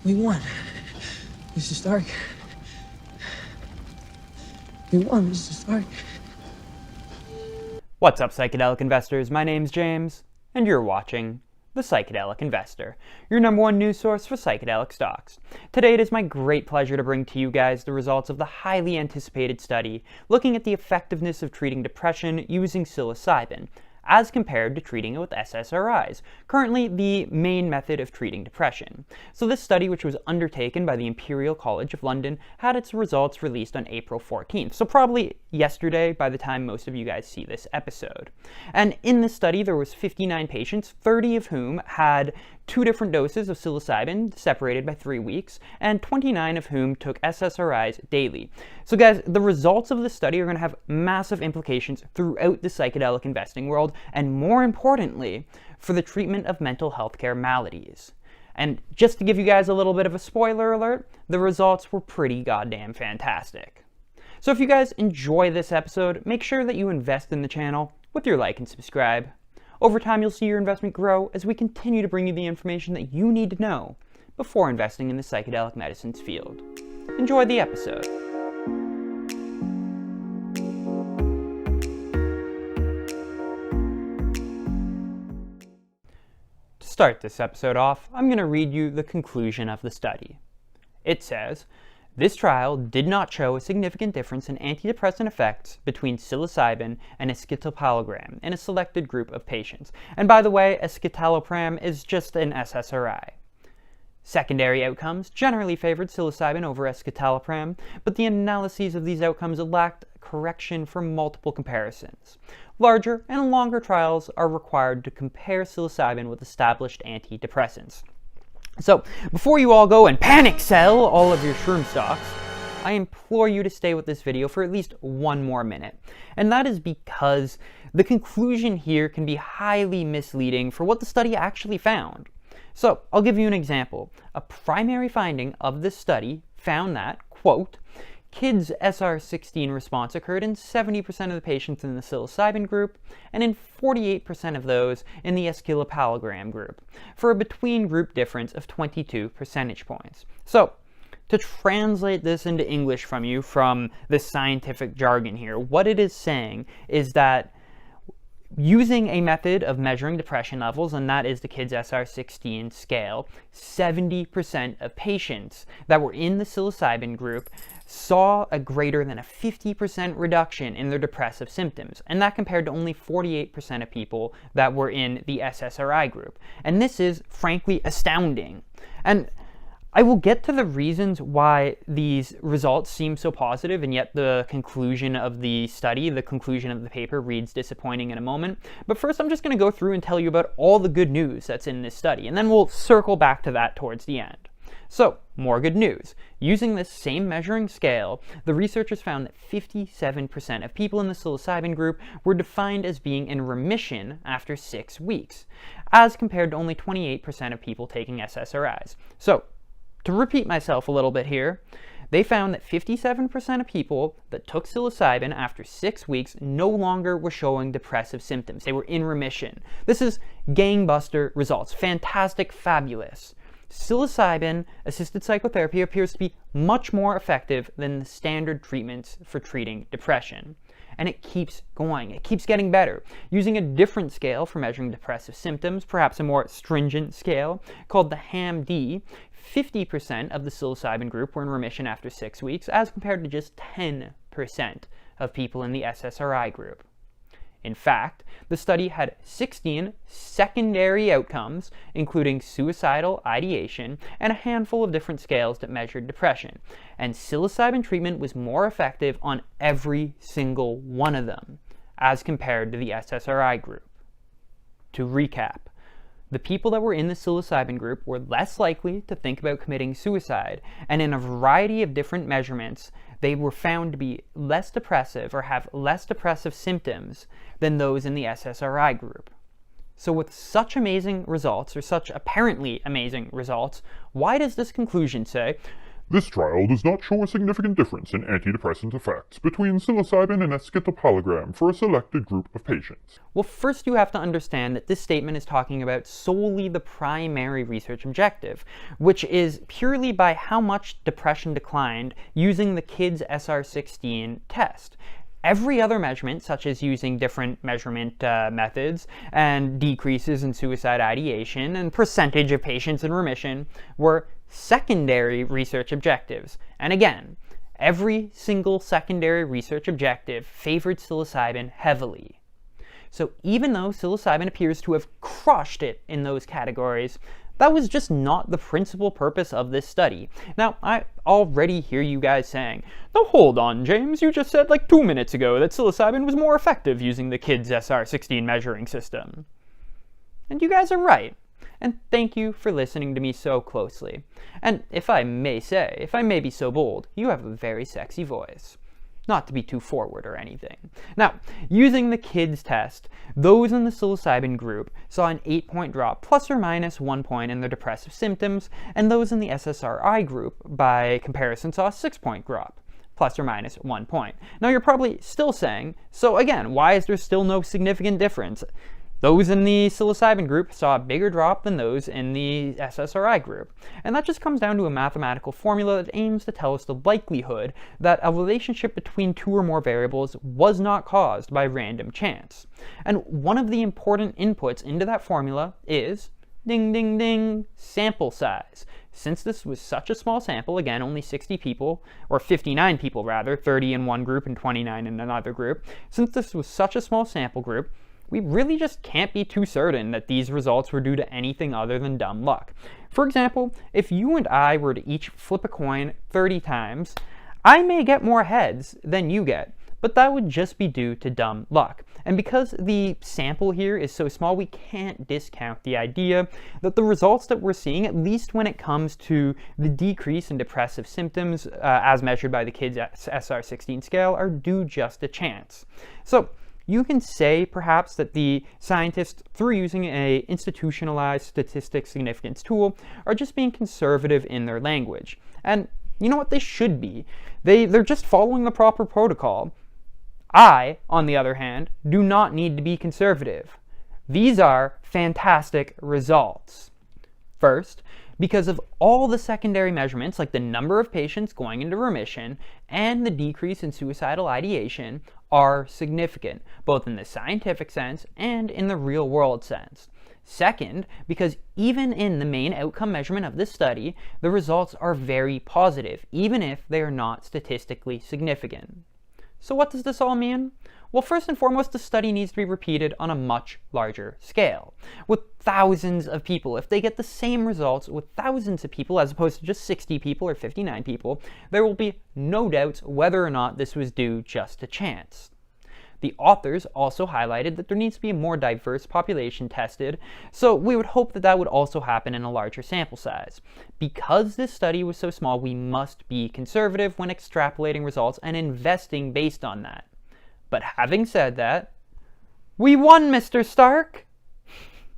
We won. Mr. Stark. We won, Mr. Stark. What's up, psychedelic investors? My name's James, and you're watching The Psychedelic Investor, your #1 news source for psychedelic stocks. Today it is my great pleasure to bring to you guys the results of the highly anticipated study looking at the effectiveness of treating depression using psilocybin, as compared to treating it with SSRIs, currently the main method of treating depression. So this study, which was undertaken by the Imperial College of London, had its results released on April 14th, so probably yesterday by the time most of you guys see this episode. And in this study, there was 59 patients, 30 of whom had 2 different doses of psilocybin separated by 3 weeks, and 29 of whom took SSRIs daily. So guys, the results of this study are going to have massive implications throughout the psychedelic investing world, and more importantly, for the treatment of mental health care maladies. And just to give you guys a little bit of a spoiler alert, the results were pretty goddamn fantastic. So if you guys enjoy this episode, make sure that you invest in the channel with your like and subscribe. Over time, you'll see your investment grow as we continue to bring you the information that you need to know before investing in the psychedelic medicines field. Enjoy the episode. To start this episode off, I'm going to read you the conclusion of the study. It says, "This trial did not show a significant difference in antidepressant effects between psilocybin and escitalopram in a selected group of patients." And by the way, escitalopram is just an SSRI. Secondary outcomes generally favored psilocybin over escitalopram, but the analyses of these outcomes lacked correction for multiple comparisons. Larger and longer trials are required to compare psilocybin with established antidepressants. So, before you all go and panic sell all of your shroom stocks, I implore you to stay with this video for at least 1 more minute. And that is because the conclusion here can be highly misleading for what the study actually found. So, I'll give you an example. A primary finding of this study found that, quote, Quids SR16 response occurred in 70% of the patients in the psilocybin group and in 48% of those in the escitalopram group, for a between-group difference of 22 percentage points. So, to translate this into English from you, from the scientific jargon here, what it is saying is that using a method of measuring depression levels, and that is the Quids SR16 scale, 70% of patients that were in the psilocybin group saw a greater than a 50% reduction in their depressive symptoms, and that compared to only 48% of people that were in the SSRI group. And this is frankly astounding. And I will get to the reasons why these results seem so positive, and yet the conclusion of the study, the conclusion of the paper, reads disappointing in a moment. But first, I'm just going to go through and tell you about all the good news that's in this study, and then we'll circle back to that towards the end. So, more good news. Using this same measuring scale, the researchers found that 57% of people in the psilocybin group were defined as being in remission after 6 weeks, as compared to only 28% of people taking SSRIs. So, to repeat myself a little bit here, they found that 57% of people that took psilocybin after 6 weeks no longer were showing depressive symptoms. They were in remission. This is gangbuster results. Fantastic, fabulous. Psilocybin-assisted psychotherapy appears to be much more effective than the standard treatments for treating depression. And it keeps going. It keeps getting better. Using a different scale for measuring depressive symptoms, perhaps a more stringent scale, called the HAM-D, 50% of the psilocybin group were in remission after 6 weeks, as compared to just 10% of people in the SSRI group. In fact, the study had 16 secondary outcomes, including suicidal ideation and a handful of different scales that measured depression. And psilocybin treatment was more effective on every single one of them, as compared to the SSRI group. To recap, the people that were in the psilocybin group were less likely to think about committing suicide, and in a variety of different measurements, they were found to be less depressive or have less depressive symptoms than those in the SSRI group. So with such amazing results, or such apparently amazing results, why does this conclusion say This trial does not show a significant difference in antidepressant effects between psilocybin and escitalopram for a selected group of patients. Well, first you have to understand that this statement is talking about solely the primary research objective, which is purely by how much depression declined using the Quids SR16 test. Every other measurement, such as using different measurement methods and decreases in suicide ideation and percentage of patients in remission, were secondary research objectives. And again, every single secondary research objective favored psilocybin heavily. So even though psilocybin appears to have crushed it in those categories, that was just not the principal purpose of this study. Now, I already hear you guys saying, "No, hold on, James, you just said like 2 minutes ago that psilocybin was more effective using the Quids SR16 measuring system." And you guys are right. And thank you for listening to me so closely. And if I may say, if I may be so bold, you have a very sexy voice. Not to be too forward or anything. Now, using the Quids test, those in the psilocybin group saw an 8-point drop, plus or minus 1 point in their depressive symptoms, and those in the SSRI group, by comparison, saw a 6-point drop, plus or minus 1 point. Now, you're probably still saying, so again, why is there still no significant difference? Those in the psilocybin group saw a bigger drop than those in the SSRI group. And that just comes down to a mathematical formula that aims to tell us the likelihood that a relationship between two or more variables was not caused by random chance. And one of the important inputs into that formula is, ding ding ding, sample size. Since this was such a small sample, again, only 60 people, or 59 people rather, 30 in one group and 29 in another group, since this was such a small sample group, we really just can't be too certain that these results were due to anything other than dumb luck. For example, if you and I were to each flip a coin 30 times, I may get more heads than you get, but that would just be due to dumb luck. And because the sample here is so small, we can't discount the idea that the results that we're seeing, at least when it comes to the decrease in depressive symptoms as measured by the Quids SR16 scale, are due just to chance. So you can say, perhaps, that the scientists, through using an institutionalized statistics significance tool, are just being conservative in their language. And you know what? They should be. They're just following the proper protocol. I, on the other hand, do not need to be conservative. These are fantastic results. First, because of all the secondary measurements, like the number of patients going into remission and the decrease in suicidal ideation, are significant, both in the scientific sense and in the real-world sense. Second, because even in the main outcome measurement of this study, the results are very positive, even if they are not statistically significant. So what does this all mean? Well, first and foremost, the study needs to be repeated on a much larger scale, with thousands of people. If they get the same results with thousands of people, as opposed to just 60 people or 59 people, there will be no doubts whether or not this was due just to chance. The authors also highlighted that there needs to be a more diverse population tested, so we would hope that that would also happen in a larger sample size. Because this study was so small, we must be conservative when extrapolating results and investing based on that. But having said that, we won, Mr. Stark!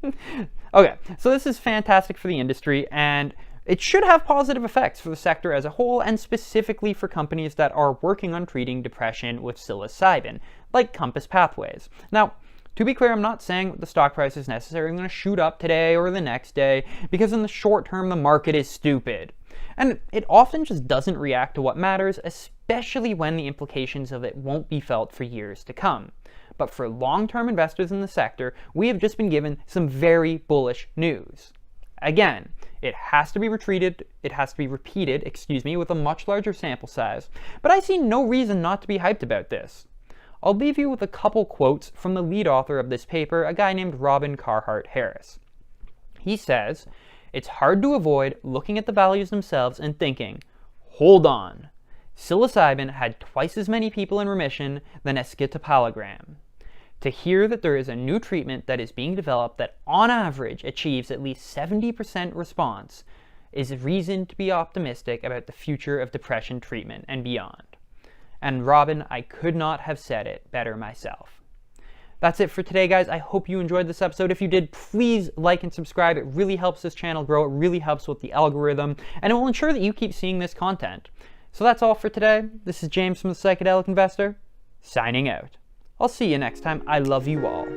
Okay, so this is fantastic for the industry, and it should have positive effects for the sector as a whole, and specifically for companies that are working on treating depression with psilocybin, like Compass Pathways. Now, to be clear, I'm not saying that the stock price is necessarily going to shoot up today or the next day, because in the short term, the market is stupid. And it often just doesn't react to what matters, especially when the implications of it won't be felt for years to come. But for long-term investors in the sector, we have just been given some very bullish news. Again, it has to be repeated, with a much larger sample size, but I see no reason not to be hyped about this. I'll leave you with a couple quotes from the lead author of this paper, a guy named Robin Carhart Harris. He says, "It's hard to avoid looking at the values themselves and thinking, hold on, psilocybin had twice as many people in remission than escitalopram. To hear that there is a new treatment that is being developed that on average achieves at least 70% response is reason to be optimistic about the future of depression treatment and beyond." And Robin, I could not have said it better myself. That's it for today, guys. I hope you enjoyed this episode. If you did, please like and subscribe. It really helps this channel grow. It really helps with the algorithm, and it will ensure that you keep seeing this content. So that's all for today. This is James from the Psychedelic Investor, signing out. I'll see you next time. I love you all.